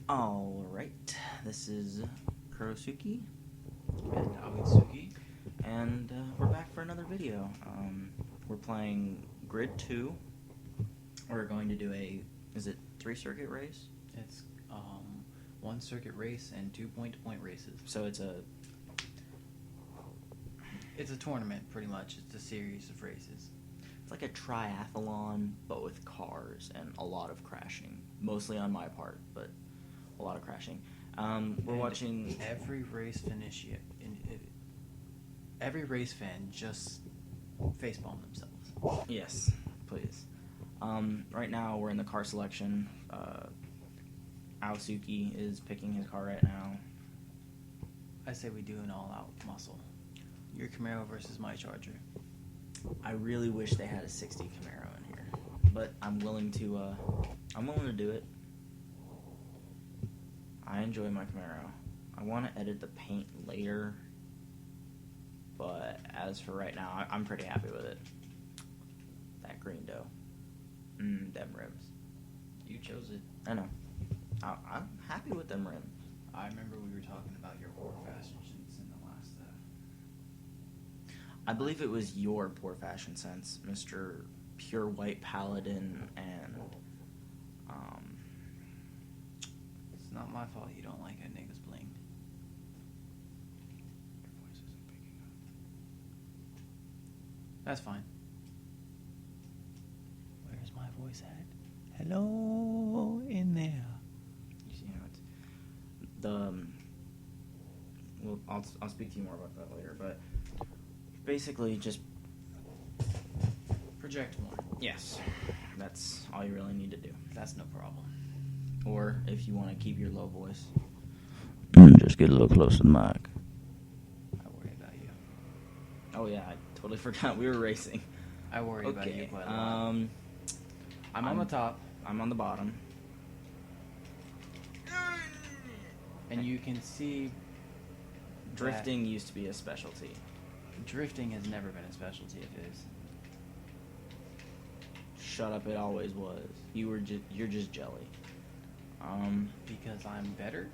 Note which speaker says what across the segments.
Speaker 1: Alright, this is Kuro&Aoi
Speaker 2: And Aoi Tsuki.
Speaker 1: and we're back for another video. We're playing Grid 2. We're going to do is it 3-circuit race?
Speaker 2: It's 1-circuit race and 2 point-to-point races.
Speaker 1: So it's a
Speaker 2: tournament, pretty much. It's a series of races.
Speaker 1: It's like a triathlon, but with cars and a lot of crashing. Mostly on my part, but a lot of crashing. We're watching
Speaker 2: every race every race fan just facepalm themselves.
Speaker 1: Yes, please. Right now we're in the car selection. Tsuki is picking his car right now.
Speaker 2: I say we do an all-out muscle. Your Camaro versus my Charger.
Speaker 1: I really wish they had a 60 Camaro in here, but I'm willing to do it. I enjoy my Camaro. I want to edit the paint later, but as for right now, I'm pretty happy with it. That green dough. Them rims.
Speaker 2: You chose it.
Speaker 1: I know. I'm happy with them rims.
Speaker 2: I remember we were talking about your poor fashion sense in the last...
Speaker 1: I believe it was your poor fashion sense, Mr. Pure White Paladin, and
Speaker 2: It's not my fault you don't like a nigga's bling.
Speaker 1: Your voice isn't picking up.
Speaker 2: That's fine. Where's my voice at? Hello in there.
Speaker 1: You see how it's well, I'll speak to you more about that later, but basically just
Speaker 2: Project more.
Speaker 1: yes, that's all you really need to do.
Speaker 2: That's no problem.
Speaker 1: Or if you want to keep your low voice, just get a little closer to the mic.
Speaker 2: I worry about you.
Speaker 1: Oh yeah, I totally forgot we were racing.
Speaker 2: I worry about you
Speaker 1: Okay,
Speaker 2: quite a lot. I'm on the top,
Speaker 1: I'm on the bottom.
Speaker 2: and you can see
Speaker 1: Drifting used to be a specialty.
Speaker 2: drifting has never been a specialty of his.
Speaker 1: Shut up! It always was. You're just jelly.
Speaker 2: Because I'm better.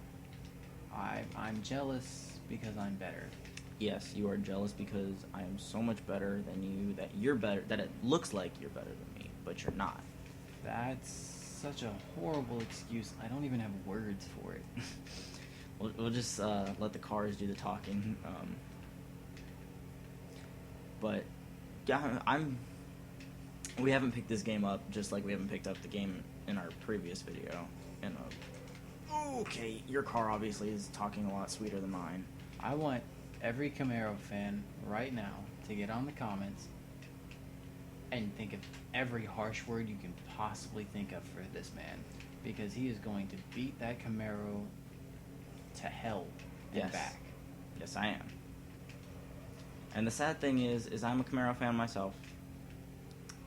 Speaker 2: I'm jealous because I'm better.
Speaker 1: Yes, you are jealous because I am so much better than you. That you're better. That it looks like you're better than me, but you're not.
Speaker 2: That's such a horrible excuse. I don't even have words for it.
Speaker 1: We'll just let the cars do the talking. But yeah, we haven't picked this game up, just like we haven't picked up the game in our previous video. Okay, your car obviously is talking a lot sweeter than mine.
Speaker 2: I want every Camaro fan right now to get on the comments and think of every harsh word you can possibly think of for this man, because he is going to beat that Camaro to hell and back.
Speaker 1: Yes, I am. And the sad thing is I'm a Camaro fan myself.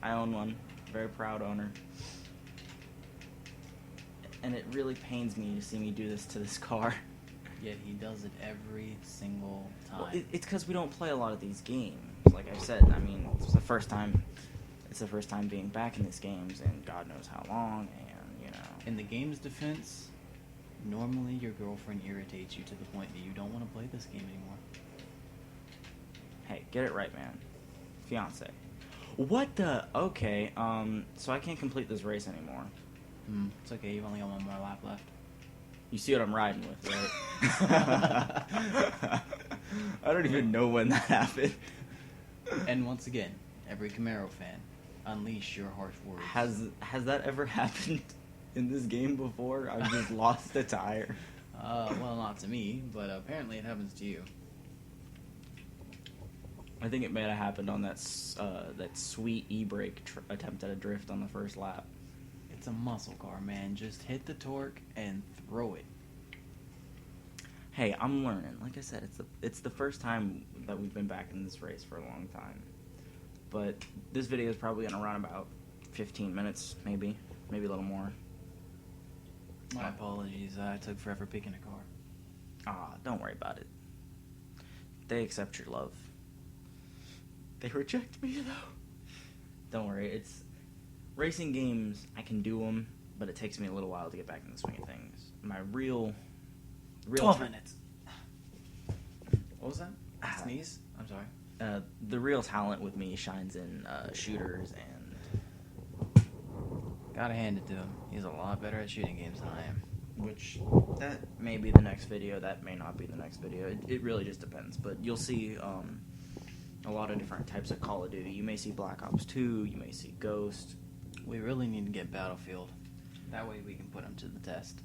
Speaker 1: I own one. Very proud owner. And it really pains me to see me do this to this car.
Speaker 2: Yet he does it every single time.
Speaker 1: Well, it's because we don't play a lot of these games. Like I said, I mean, it's the first time being back in these games, and God knows how long, and, you know.
Speaker 2: In the game's defense, normally your girlfriend irritates you to the point that you don't want to play this game anymore.
Speaker 1: Hey, get it right, man. Fiance. What the? Okay, so I can't complete this race anymore.
Speaker 2: It's okay, you've only got one more lap left.
Speaker 1: You see what I'm riding with, right? I don't even know when that happened.
Speaker 2: And once again, every Camaro fan, unleash your harsh words.
Speaker 1: Has that ever happened in this game before? I've just lost a tire.
Speaker 2: Well, not to me, but apparently it happens to you.
Speaker 1: I think it may have happened on that sweet e-brake attempt at a drift on the first lap.
Speaker 2: It's a muscle car, man. Just hit the torque and throw it.
Speaker 1: Hey, I'm learning. Like I said, it's the first time that we've been back in this race for a long time. But this video is probably going to run about 15 minutes, maybe a little more.
Speaker 2: My apologies. I took forever picking a car.
Speaker 1: Don't worry about it. They accept your love. They reject me, though. Don't worry. It's racing games. I can do them. but it takes me a little while to get back in the swing of things. My real
Speaker 2: 12 minutes. What was that? Sneeze? I'm sorry.
Speaker 1: The real talent with me shines in shooters, and
Speaker 2: Gotta hand it to him. He's a lot better at shooting games than I am.
Speaker 1: which that may be the next video, that may not be the next video. It really just depends, but you'll see a lot of different types of Call of Duty. You may see Black Ops 2, you may see Ghost.
Speaker 2: We really need to get Battlefield. That way we can put him to the test.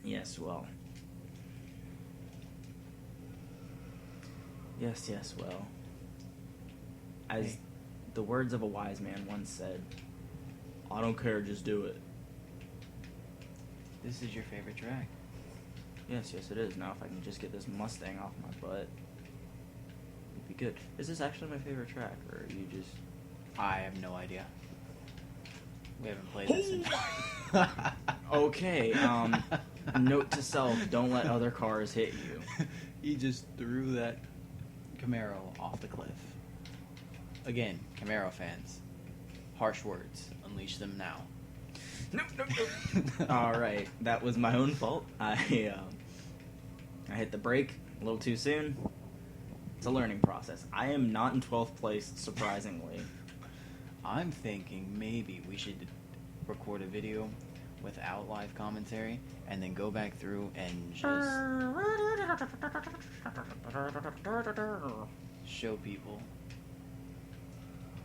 Speaker 1: Yes, well. Yes, well. As
Speaker 2: Hey.
Speaker 1: the words of a wise man once said, I don't care, just do it.
Speaker 2: This is your favorite track.
Speaker 1: Yes, it is. Now if I can just get this Mustang off my butt, it'd be good. Is this actually my favorite track, or are you just...
Speaker 2: I have no idea. We haven't played this in...
Speaker 1: Okay, note to self, don't let other cars hit you.
Speaker 2: He just threw that Camaro off the cliff. Again, Camaro fans, harsh words, unleash them now.
Speaker 1: No. Alright, that was my own fault. I hit the brake a little too soon. It's a learning process. I am not in 12th place, surprisingly.
Speaker 2: I'm thinking maybe we should record a video without live commentary and then go back through and just show people.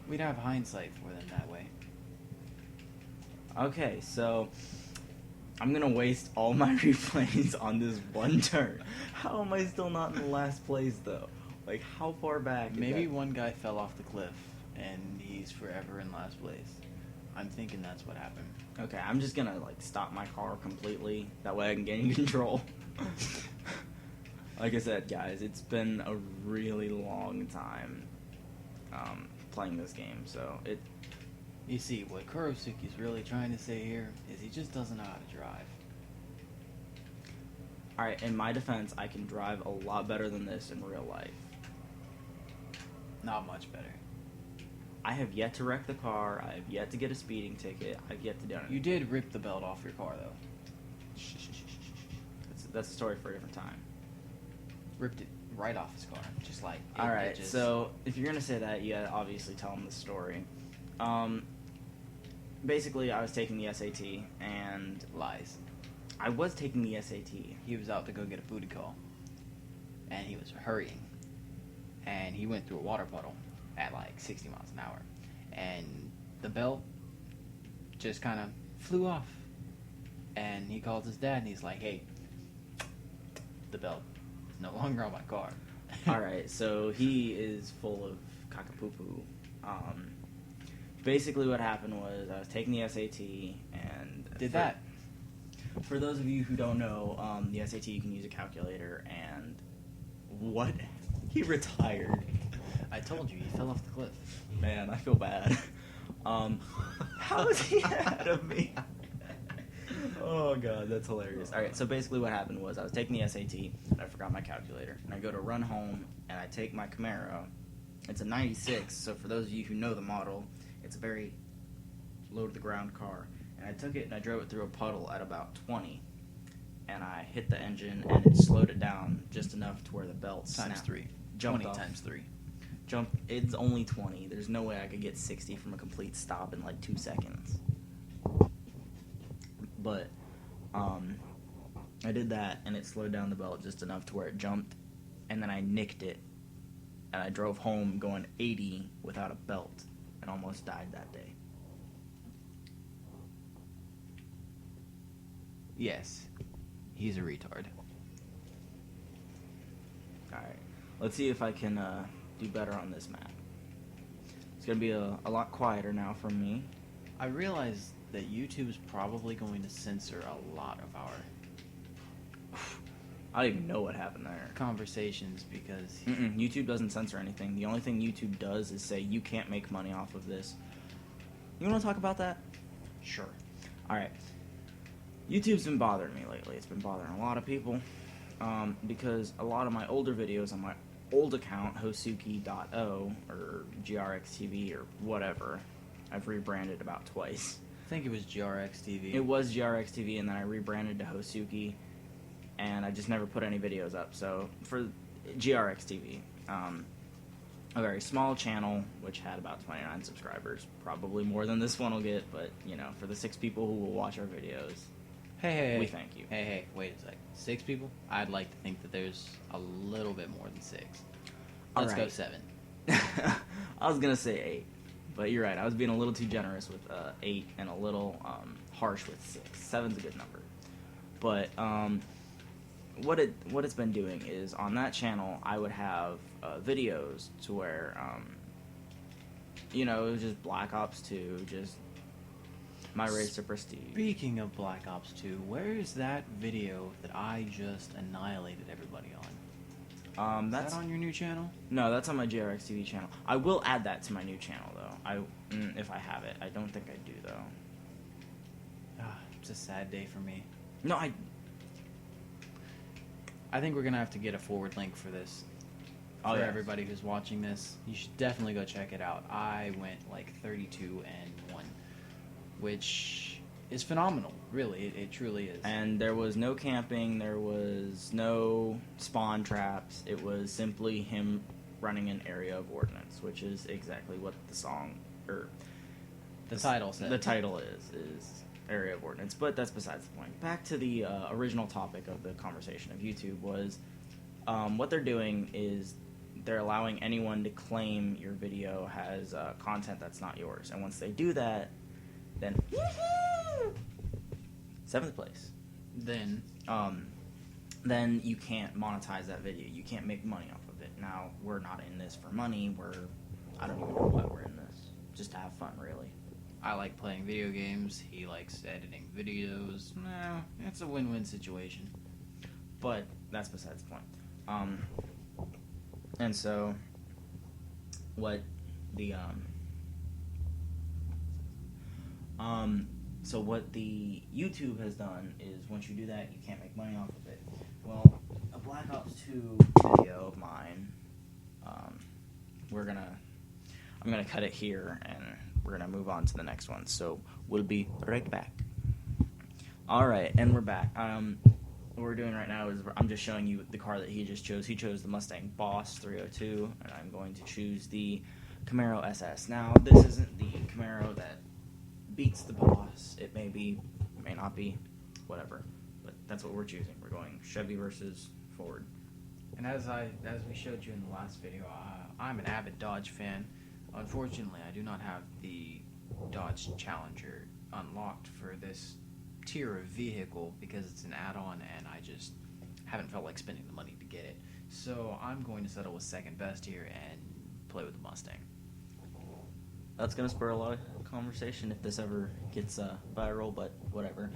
Speaker 2: We'd have hindsight for them that way.
Speaker 1: Okay, so I'm gonna waste all my replays on this one turn. How am I still not in last place, though? Like, how far back?
Speaker 2: Maybe one guy fell off the cliff and he's forever in last place. I'm thinking that's what happened.
Speaker 1: Okay, I'm just gonna, like, stop my car completely. That way I can gain control. Like I said, guys, it's been a really long time playing this game, so it...
Speaker 2: You see, what Kurosuke's really trying to say here is he just doesn't know how to drive.
Speaker 1: Alright, in my defense, I can drive a lot better than this in real life.
Speaker 2: Not much better.
Speaker 1: I have yet to wreck the car, I have yet to get a speeding ticket, I've yet to do anything.
Speaker 2: You did rip the belt off your car, though.
Speaker 1: That's a story for a different time.
Speaker 2: Ripped it right off his car, just like...
Speaker 1: Alright, so if you're gonna say that, you gotta obviously tell him the story. Basically, I was taking the SAT, and...
Speaker 2: Lies.
Speaker 1: I was taking the SAT.
Speaker 2: He was out to go get a booty call, and he was hurrying, and he went through a water puddle at like 60 miles an hour, and the belt just kind of flew off, and he called his dad, and he's like, hey, the belt is no longer on my car.
Speaker 1: Alright, so he is full of cockapoo-poo. Basically what happened was I was taking the SAT, and... For those of you who don't know, the SAT, you can use a calculator, and... What? He retired.
Speaker 2: I told you, he fell off the cliff.
Speaker 1: Man, I feel bad. How is he ahead of me? Oh god, that's hilarious. Alright, so basically what happened was I was taking the SAT, and I forgot my calculator, and I go to run home, and I take my Camaro. It's a 96, so for those of you who know the model, it's a very low-to-the-ground car. And I took it and I drove it through a puddle at about 20. And I hit the engine and it slowed it down just enough to where the belt snapped.
Speaker 2: Times 3.
Speaker 1: Jumped
Speaker 2: 20
Speaker 1: off.
Speaker 2: times 3.
Speaker 1: It's only 20. There's no way I could get 60 from a complete stop in like 2 seconds. But I did that and it slowed down the belt just enough to where it jumped. And then I nicked it. And I drove home going 80 without a belt. And almost died that day.
Speaker 2: Yes, he's a retard.
Speaker 1: Alright, let's see if I can do better on this map. It's going to be a lot quieter now from me.
Speaker 2: I realize that YouTube's probably going to censor a lot of our
Speaker 1: I don't even know what happened there.
Speaker 2: conversations because...
Speaker 1: YouTube doesn't censor anything. The only thing YouTube does is say you can't make money off of this. You want to talk about that?
Speaker 2: Sure.
Speaker 1: Alright. YouTube's been bothering me lately. It's been bothering a lot of people. Because a lot of my older videos on my old account, Hosuki.O, or GRXTV, or whatever, I've rebranded about twice.
Speaker 2: think it was GRX TV.
Speaker 1: It was GRX TV, and then I rebranded to Hosuki, and I just never put any videos up. So for GRX TV, a very small channel, which had about 29 subscribers, probably more than this one will get, but, you know, for the 6 people who will watch our videos,
Speaker 2: Hey,
Speaker 1: we thank you.
Speaker 2: Hey, wait a sec. 6 people? I'd like to think that there's a little bit more than 6. Let's go 7.
Speaker 1: I was going to say 8, but you're right. I was being a little too generous with 8 and a little harsh with 6. 7's a good number. But what it's been doing is on that channel I would have videos to where you know, it was just Black Ops 2, just my race to prestige.
Speaker 2: Speaking of Black Ops 2, where is that video that I just annihilated everybody on?
Speaker 1: That's
Speaker 2: is that on your new channel?
Speaker 1: No, that's on my GRX TV channel. I will add that to my new channel though. If I have it. I don't think I do though.
Speaker 2: It's a sad day for me.
Speaker 1: No,
Speaker 2: I think we're gonna have to get a forward link for this.
Speaker 1: Oh,
Speaker 2: for
Speaker 1: yes.
Speaker 2: everybody who's watching this, you should definitely go check it out. I went like 32-1, which is phenomenal. Really, it truly is.
Speaker 1: And there was no camping. There was no spawn traps. It was simply him running an area of ordnance, which is exactly what the song or
Speaker 2: the title says.
Speaker 1: The title is area of ordnance, but that's besides the point. Back to the original topic of the conversation of YouTube was what they're doing is they're allowing anyone to claim your video has content that's not yours, and once they do that, then 7th place. Then you can't monetize that video. You can't make money off of it. Now we're not in this for money. I don't even know why we're in this. Just to have fun, really.
Speaker 2: I like playing video games. He likes editing videos. It's a win-win situation.
Speaker 1: But that's besides the point. And so what the so what the YouTube has done is once you do that, you can't make money off of it. Well, a Black Ops 2 video of mine, I'm gonna cut it here and we're gonna move on to the next one. So we'll be right back. All right, and we're back. What we're doing right now is I'm just showing you the car that he just chose. He chose the Mustang Boss 302, and I'm going to choose the Camaro SS. Now, this isn't the Camaro that beats the Boss. It may be, may not be, whatever. But that's what we're choosing. We're going Chevy versus Ford.
Speaker 2: And as we showed you in the last video, I'm an avid Dodge fan. Unfortunately, I do not have the Dodge Challenger unlocked for this tier of vehicle because it's an add-on and I just haven't felt like spending the money to get it. So I'm going to settle with second best here and play with the Mustang.
Speaker 1: That's going to spur a lot of conversation if this ever gets viral, but whatever.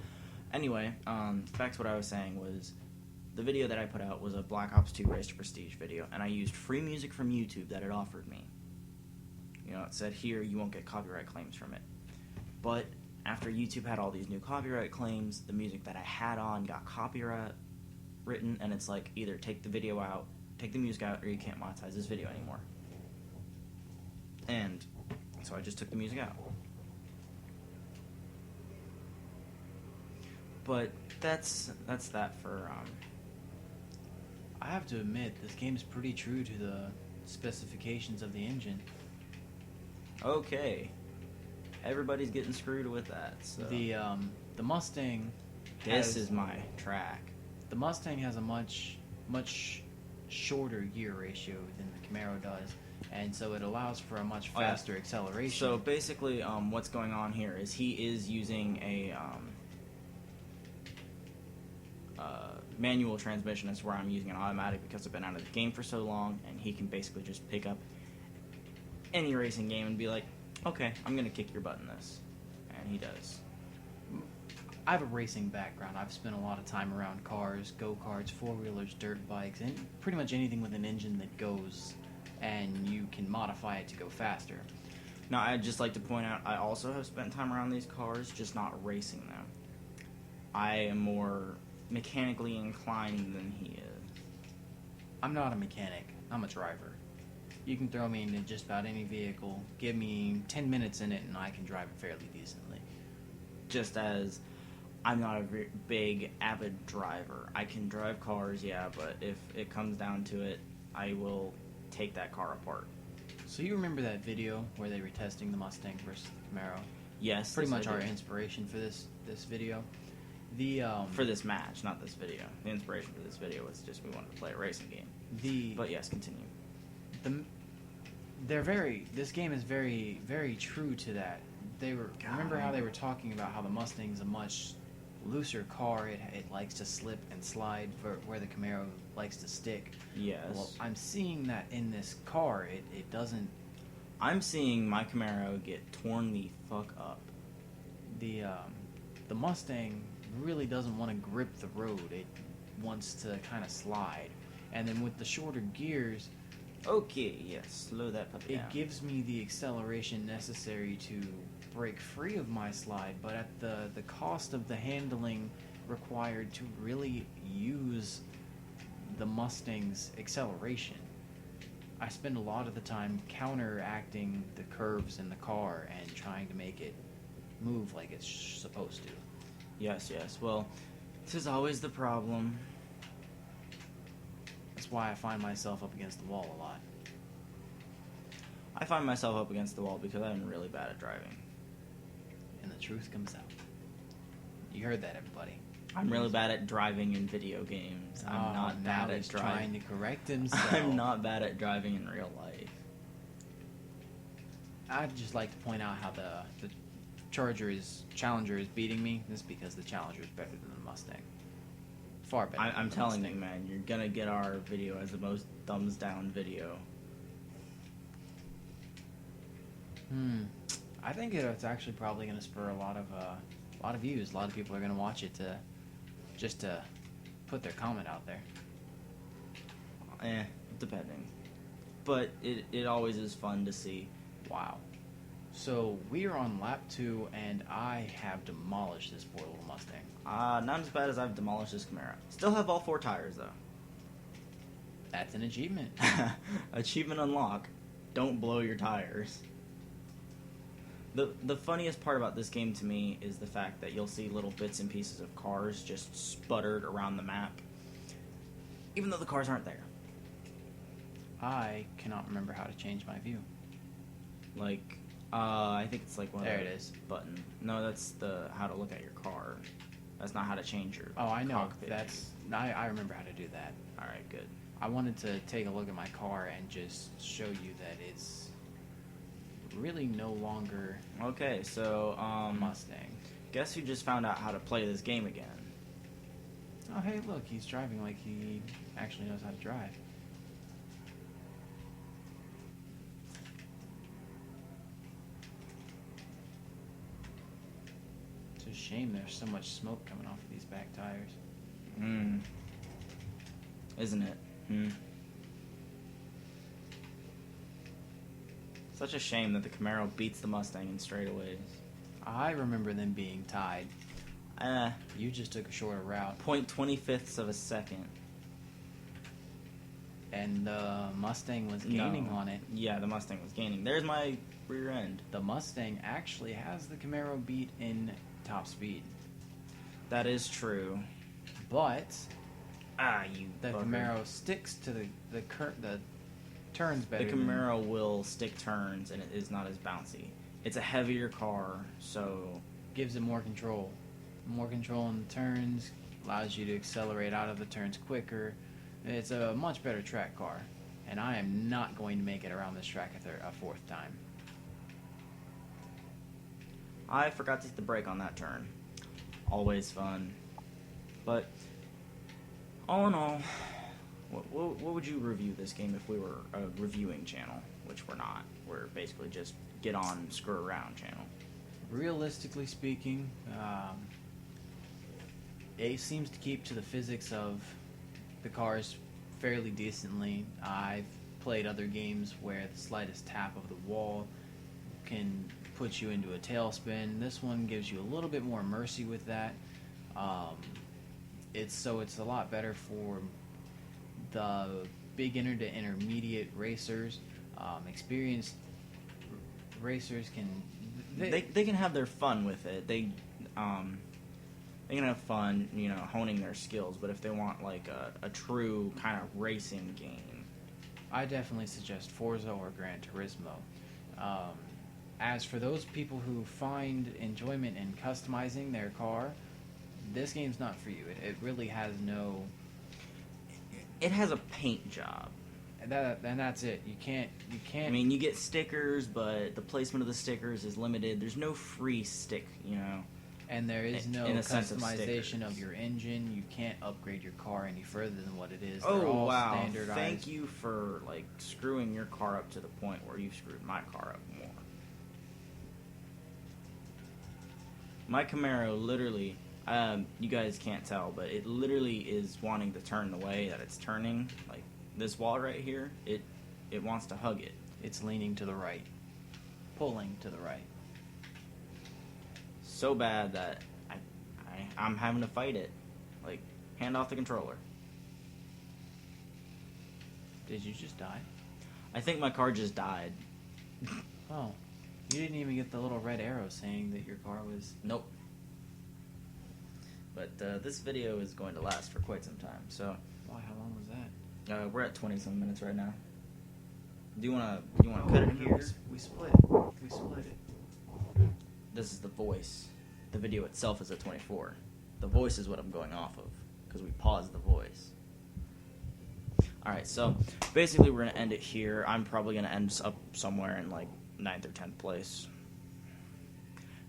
Speaker 1: Anyway, back to what I was saying was the video that I put out was a Black Ops 2 Race to Prestige video, and I used free music from YouTube that it offered me. You know, it said here you won't get copyright claims from it. But after YouTube had all these new copyright claims, the music that I had on got copyright written, and it's like either take the video out, take the music out, or you can't monetize this video anymore. And so I just took the music out. But that's that for
Speaker 2: I have to admit, this game's pretty true to the specifications of the engine.
Speaker 1: Okay. Everybody's getting screwed with that. So.
Speaker 2: The Mustang.
Speaker 1: This is my track.
Speaker 2: The Mustang has a much shorter gear ratio than the Camaro does, and so it allows for a much faster acceleration.
Speaker 1: So basically, what's going on here is he is using a manual transmission. That's where I'm using an automatic because I've been out of the game for so long, and he can basically just pick up any racing game and be like, okay, I'm going to kick your butt in this. And he does.
Speaker 2: I have a racing background. I've spent a lot of time around cars, go-karts, four-wheelers, dirt bikes, and pretty much anything with an engine that goes and you can modify it to go faster.
Speaker 1: Now, I'd just like to point out, I also have spent time around these cars, just not racing them. I am more mechanically inclined than he is.
Speaker 2: I'm not a mechanic. I'm a driver. You can throw me into just about any vehicle, give me 10 minutes in it, and I can drive it fairly decently.
Speaker 1: just as I'm not a big avid driver. I can drive cars, yeah, but if it comes down to it, I will take that car apart.
Speaker 2: So you remember that video where they were testing the Mustang versus the Camaro?
Speaker 1: Yes,
Speaker 2: Pretty much
Speaker 1: I
Speaker 2: our
Speaker 1: do.
Speaker 2: inspiration for this video. The
Speaker 1: For this match, not this video. The inspiration for this video was just we wanted to play a racing game. But yes, continue.
Speaker 2: This game is very, very true to that. Remember how they were talking about how the Mustang's a much looser car. It likes to slip and slide where the Camaro likes to stick.
Speaker 1: Yes.
Speaker 2: Well, I'm seeing that in this car. It doesn't.
Speaker 1: I'm seeing my Camaro get torn the fuck up.
Speaker 2: The Mustang really doesn't want to grip the road. It wants to kind of slide. And then with the shorter gears,
Speaker 1: okay, yes, slow that puppy down.
Speaker 2: it gives me the acceleration necessary to break free of my slide, but at the cost of the handling required to really use the Mustang's acceleration. I spend a lot of the time counteracting the curves in the car and trying to make it move like it's supposed to.
Speaker 1: Yes, yes. Well, this is always the problem.
Speaker 2: That's why I find myself up against the wall a lot.
Speaker 1: I find myself up against the wall because I'm really bad at driving.
Speaker 2: And the truth comes out. You heard that, everybody.
Speaker 1: I'm really bad at driving in video games. I'm not bad at driving.
Speaker 2: Trying to correct himself.
Speaker 1: I'm not bad at driving in real life.
Speaker 2: I'd just like to point out how the Challenger is beating me. This is because the Challenger is better than the Mustang. Far better.
Speaker 1: I'm
Speaker 2: than the
Speaker 1: telling
Speaker 2: Mustang.
Speaker 1: you, man, you're gonna get our video as the most thumbs down video.
Speaker 2: I think it's actually probably going to spur a lot of views. A lot of people are going to watch it to put their comment out there.
Speaker 1: Depending. But it always is fun to see.
Speaker 2: Wow. So we are on lap 2, and I have demolished this poor little Mustang.
Speaker 1: Not as bad as I've demolished this Camaro. Still have all 4 tires, though.
Speaker 2: That's an achievement.
Speaker 1: Achievement unlock. Don't blow your tires. The funniest part about this game to me is the fact that you'll see little bits and pieces of cars just sputtered around the map, even though the cars aren't there.
Speaker 2: I cannot remember how to change my view.
Speaker 1: Like, I think it's like one
Speaker 2: There
Speaker 1: of
Speaker 2: it
Speaker 1: the
Speaker 2: is.
Speaker 1: button. No, that's the how to look at your car. That's not how to change your
Speaker 2: Oh, I know.
Speaker 1: cockpit.
Speaker 2: I remember how to do that.
Speaker 1: All right, good.
Speaker 2: I wanted to take a look at my car and just show you that it's really no longer
Speaker 1: Okay, so
Speaker 2: a Mustang.
Speaker 1: guess who just found out how to play this game again?
Speaker 2: Oh, hey, look, he's driving like he actually knows how to drive. It's a shame there's so much smoke coming off of these back tires.
Speaker 1: Isn't it? Such a shame that the Camaro beats the Mustang in straightaways.
Speaker 2: I remember them being tied. You just took a shorter route.
Speaker 1: 0.25ths of a second.
Speaker 2: And the Mustang was gaining on it.
Speaker 1: Yeah, the Mustang was gaining. There's my rear end.
Speaker 2: The Mustang actually has the Camaro beat in top speed.
Speaker 1: That is true.
Speaker 2: But
Speaker 1: You
Speaker 2: the
Speaker 1: bugger.
Speaker 2: Camaro sticks to the turns better.
Speaker 1: The Camaro will stick turns, and it is not as bouncy. It's a heavier car, so
Speaker 2: Gives it more control. More control in the turns, allows you to accelerate out of the turns quicker. It's a much better track car. And I am not going to make it around this track a 4th time.
Speaker 1: I forgot to hit the brake on that turn. Always fun. But all in all, what would you review this game if we were a reviewing channel? Which we're not. We're basically just get on, screw around channel.
Speaker 2: Realistically speaking, it seems to keep to the physics of the cars fairly decently. I've played other games where the slightest tap of the wall can put you into a tailspin. This one gives you a little bit more mercy with that. It's a lot better for the beginner to intermediate racers. Experienced racers can
Speaker 1: They can have their fun with it. they can have fun, honing their skills. But if they want like a true kind of racing game,
Speaker 2: I definitely suggest Forza or Gran Turismo. As for those people who find enjoyment in customizing their car, this game's not for you. It really has no.
Speaker 1: it has a paint job.
Speaker 2: And that's it. You can't.
Speaker 1: I mean, you get stickers, but the placement of the stickers is limited. There's no free stick,
Speaker 2: And there is no
Speaker 1: in a sense of
Speaker 2: customization
Speaker 1: stickers.
Speaker 2: of your engine. You can't upgrade your car any further than what it is.
Speaker 1: Oh,
Speaker 2: They're all
Speaker 1: wow.
Speaker 2: standardized.
Speaker 1: Thank you for, screwing your car up to the point where you've screwed my car up more. My Camaro literally, you guys can't tell, but it literally is wanting to turn the way that it's turning. Like, this wall right here, it wants to hug it.
Speaker 2: It's leaning to the right, pulling to the right.
Speaker 1: So bad that I'm having to fight it. Like, hand off the controller.
Speaker 2: Did you just die?
Speaker 1: I think my car just died.
Speaker 2: Oh, you didn't even get the little red arrow saying that your car was.
Speaker 1: Nope. But this video is going to last for quite some time, so
Speaker 2: Why? How long was that?
Speaker 1: we're at 20-some minutes right now. Do you wanna cut it here?
Speaker 2: We split. We split it.
Speaker 1: This is the voice. The video itself is at 24. The voice is what I'm going off of because we paused the voice. All right, so basically we're gonna end it here. I'm probably gonna end up somewhere in 9th or 10th place.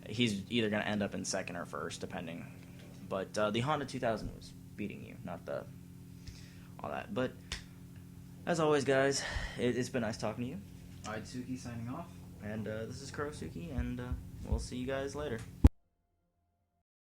Speaker 1: He's either gonna end up in 2nd or 1st, depending. But the Honda 2000 was beating you, not all that. But as always, guys, it's been nice talking to you.
Speaker 2: Aoi Tsuki signing off.
Speaker 1: And this is Kuro Suki, and we'll see you guys later.